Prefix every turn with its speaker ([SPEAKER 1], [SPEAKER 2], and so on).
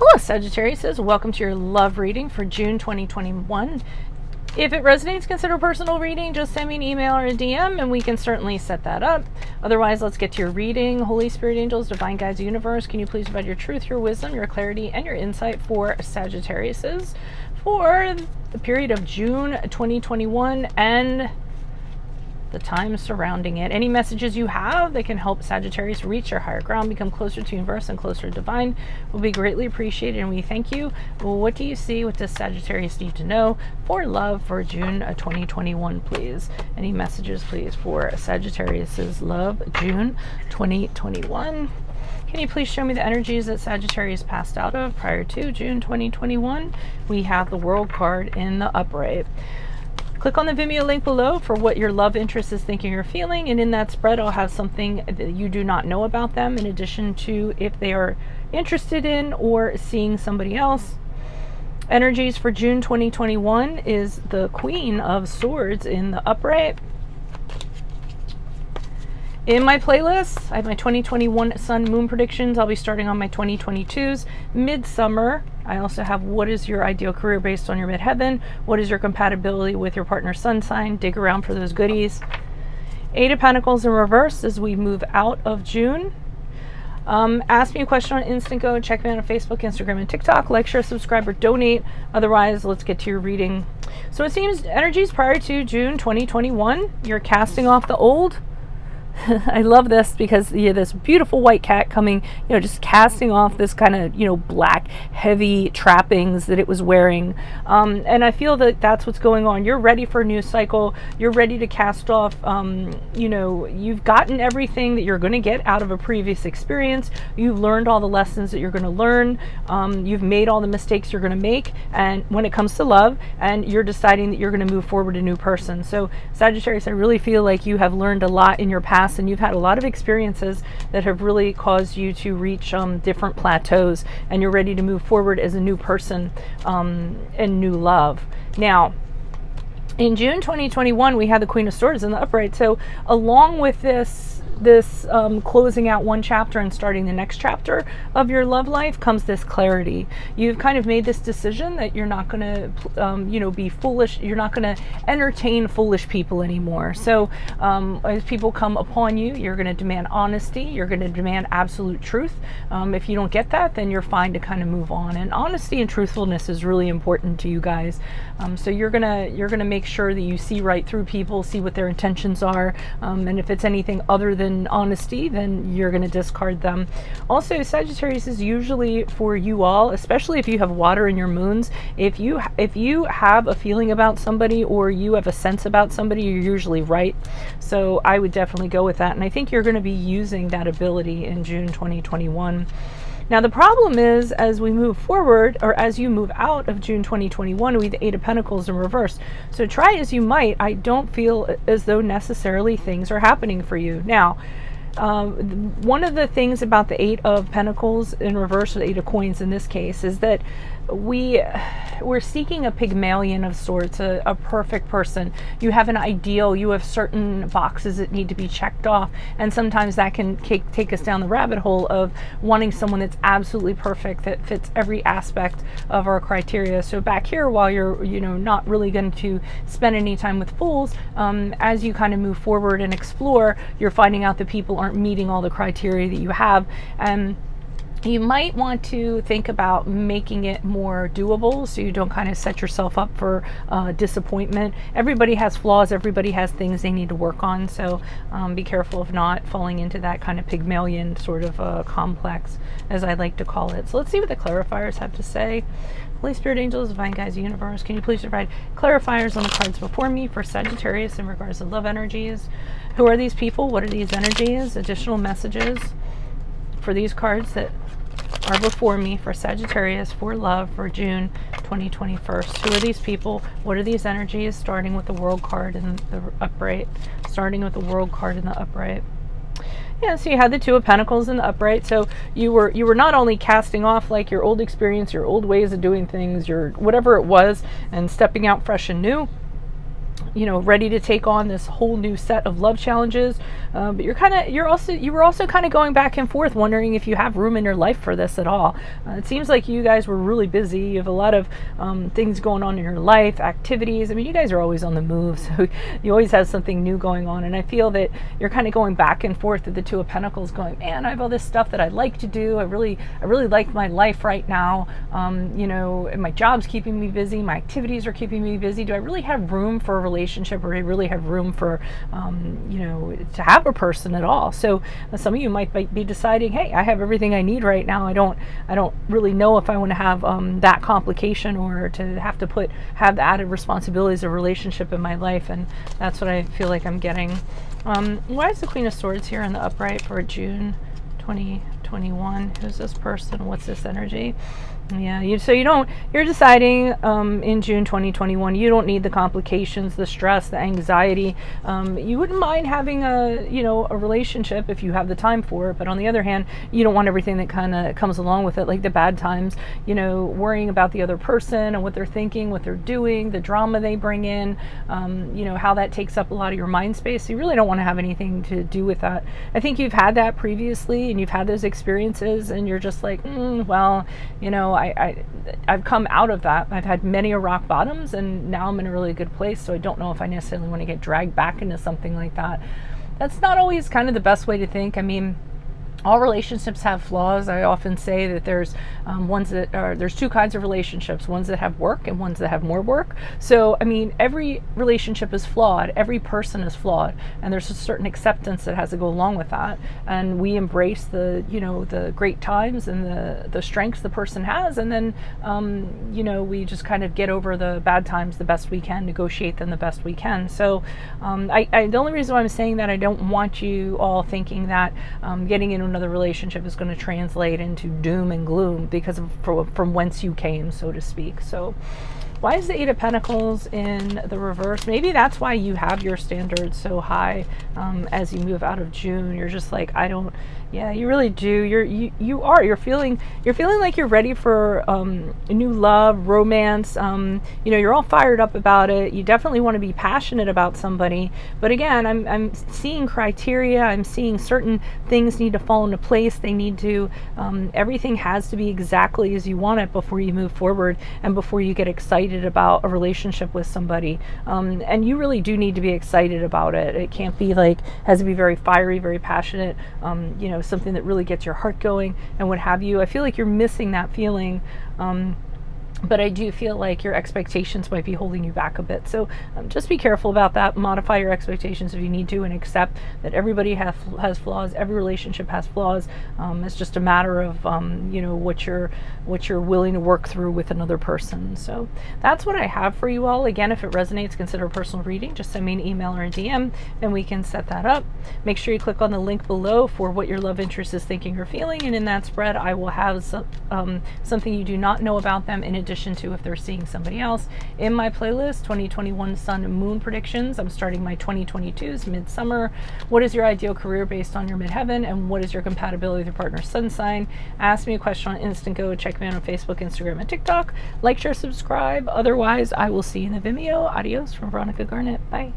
[SPEAKER 1] Hello, Sagittarius. Welcome to your love reading for June 2021. If it resonates, consider personal reading. Just send me an email or a DM and we can certainly set that up. Otherwise, let's get to your reading. Holy Spirit, angels, divine guides, universe, can you please provide your truth, your wisdom, your clarity, and your insight for Sagittarius for the period of June 2021 and the time surrounding it. Any messages you have that can help Sagittarius reach their higher ground, become closer to universe and closer to divine will be greatly appreciated, and we thank you. What do you see? What does Sagittarius need to know for love for June 2021, please? Any messages, please, for Sagittarius's love June 2021? Can you please show me the energies that Sagittarius passed out of prior to June 2021? We have the World card in the upright. Click on the Vimeo link below for what your love interest is thinking or feeling, and in that spread I'll have something that you do not know about them in addition to if they are interested in or seeing somebody else. Energies for June 2021 is the Queen of Swords in the upright. In my playlist, I have my 2021 Sun Moon predictions. I'll be starting on my 2022's Midsummer. I also have what is your ideal career based on your midheaven? What is your compatibility with your partner's sun sign? Dig around for those goodies. Eight of Pentacles in reverse as we move out of June. Ask me a question on Instant Go. Check me out on Facebook, Instagram, and TikTok. Like, share, subscribe, or donate. Otherwise, let's get to your reading. So it seems energies prior to June 2021, you're casting off the old. I love this because this beautiful white cat coming, just casting off this kind of, black, heavy trappings that it was wearing. And I feel that that's what's going on. You're ready for a new cycle. You're ready to cast off, you've gotten everything that you're going to get out of a previous experience. You've learned all the lessons that you're going to learn. You've made all the mistakes you're going to make. And when it comes to love, and you're deciding that you're going to move forward a new person. So Sagittarius, I really feel like you have learned a lot in your past, and you've had a lot of experiences that have really caused you to reach different plateaus, and you're ready to move forward as a new person and new love. Now, in June 2021, we had the Queen of Swords in the upright. So along with this closing out one chapter and starting the next chapter of your love life comes this clarity. You've kind of made this decision that you're not going to, be foolish. You're not going to entertain foolish people anymore. So as people come upon you, you're going to demand honesty. You're going to demand absolute truth. If you don't get that, then you're fine to kind of move on. And honesty and truthfulness is really important to you guys. So you're gonna make sure that you see right through people, see what their intentions are, and if it's anything other than honesty, then you're going to discard them. Also, Sagittarius is usually for you all, especially if you have water in your moons. If you have a feeling about somebody or you have a sense about somebody, you're usually right. So I would definitely go with that, and I think you're going to be using that ability in June 2021. Now, the problem is, as we move forward, or as you move out of June 2021, we have the Eight of Pentacles in reverse. So try as you might, I don't feel as though necessarily things are happening for you. Now, one of the things about the Eight of Pentacles in reverse, or the Eight of Coins in this case, is that we're seeking a Pygmalion of sorts, a perfect person. You have an ideal, you have certain boxes that need to be checked off, and sometimes that can take us down the rabbit hole of wanting someone that's absolutely perfect, that fits every aspect of our criteria. So back here, while you're not really going to spend any time with fools, as you kind of move forward and explore, you're finding out that people aren't meeting all the criteria that you have, and you might want to think about making it more doable so you don't kind of set yourself up for disappointment. Everybody has flaws. Everybody has things they need to work on. So be careful of not falling into that kind of Pygmalion sort of complex, as I like to call it. So let's see what the clarifiers have to say. Holy Spirit, angels, divine guides, universe, can you please provide clarifiers on the cards before me for Sagittarius in regards to love energies? Who are these people? What are these energies? Additional messages for these cards that are before me for Sagittarius for love for June 2021. Who are these people? What are these energies? Starting with the World card in the upright. Starting with the World card in the upright. Yeah, so you had the Two of Pentacles in the upright. So you were not only casting off like your old experience, your old ways of doing things, your whatever it was, and stepping out fresh and new. ready to take on this whole new set of love challenges. But you were also kind of going back and forth, wondering if you have room in your life for this at all. It seems like you guys were really busy. You have a lot of things going on in your life, activities. I mean, you guys are always on the move, so you always have something new going on. And I feel that you're kind of going back and forth with the Two of Pentacles, going, man, I have all this stuff that I'd like to do. I really like my life right now. And my job's keeping me busy. My activities are keeping me busy. Do I really have room for a relationship, or do I really have room for, to have a person at all? So some of you might be deciding, hey, I have everything I need right now. I don't really know if I want to have that complication, or to have to have the added responsibilities of relationship in my life. And that's what I feel like I'm getting. Why is the Queen of Swords here in the upright for June 2021? Who's this person? What's this energy? Yeah, you're deciding in June 2021, you don't need the complications, the stress, the anxiety. You wouldn't mind having a relationship if you have the time for it, but on the other hand, you don't want everything that kind of comes along with it, like the bad times, worrying about the other person and what they're thinking, what they're doing, the drama they bring in, how that takes up a lot of your mind space. So you really don't want to have anything to do with that. I think you've had that previously, and you've had those experiences, and you're just like, I've come out of that. I've had many rock bottoms, and now I'm in a really good place. So I don't know if I necessarily want to get dragged back into something like that. That's not always kind of the best way to think. I mean, all relationships have flaws. I often say that there's there's two kinds of relationships, ones that have work and ones that have more work. So, I mean, every relationship is flawed. Every person is flawed. And there's a certain acceptance that has to go along with that. And we embrace the great times and the strengths the person has. And then, we just kind of get over the bad times the best we can, negotiate them the best we can. So the only reason why I'm saying that, I don't want you all thinking that getting into another relationship is going to translate into doom and gloom because of from whence you came, so to speak. So why is the Eight of Pentacles in the reverse? Maybe that's why you have your standards so high as you move out of June. You're just like, you really do. You're feeling like you're ready for new love, romance. You're all fired up about it. You definitely want to be passionate about somebody. But again, I'm seeing criteria. I'm seeing certain things need to fall into place. They need to, everything has to be exactly as you want it before you move forward and before you get excited about a relationship with somebody. And you really do need to be excited about it. It can't be has to be very fiery, very passionate, something that really gets your heart going and what have you. I feel like you're missing that feeling. But I do feel like your expectations might be holding you back a bit. So just be careful about that. Modify your expectations if you need to, and accept that everybody has flaws. Every relationship has flaws. It's just a matter of what you're willing to work through with another person. So that's what I have for you all. Again, if it resonates, consider a personal reading. Just send me an email or a DM, and we can set that up. Make sure you click on the link below for what your love interest is thinking or feeling, and in that spread, I will have something you do not know about them in addition to if they're seeing somebody else. In my playlist, 2021 Sun and Moon predictions, I'm starting my 2022's midsummer. What is your ideal career based on your midheaven, and what is your compatibility with your partner's sun sign? Ask me a question on Instant Go. Check me out on Facebook, Instagram, and TikTok. Like, share, subscribe. Otherwise, I will see you in the Vimeo. Adios from Veronica Garnett. Bye.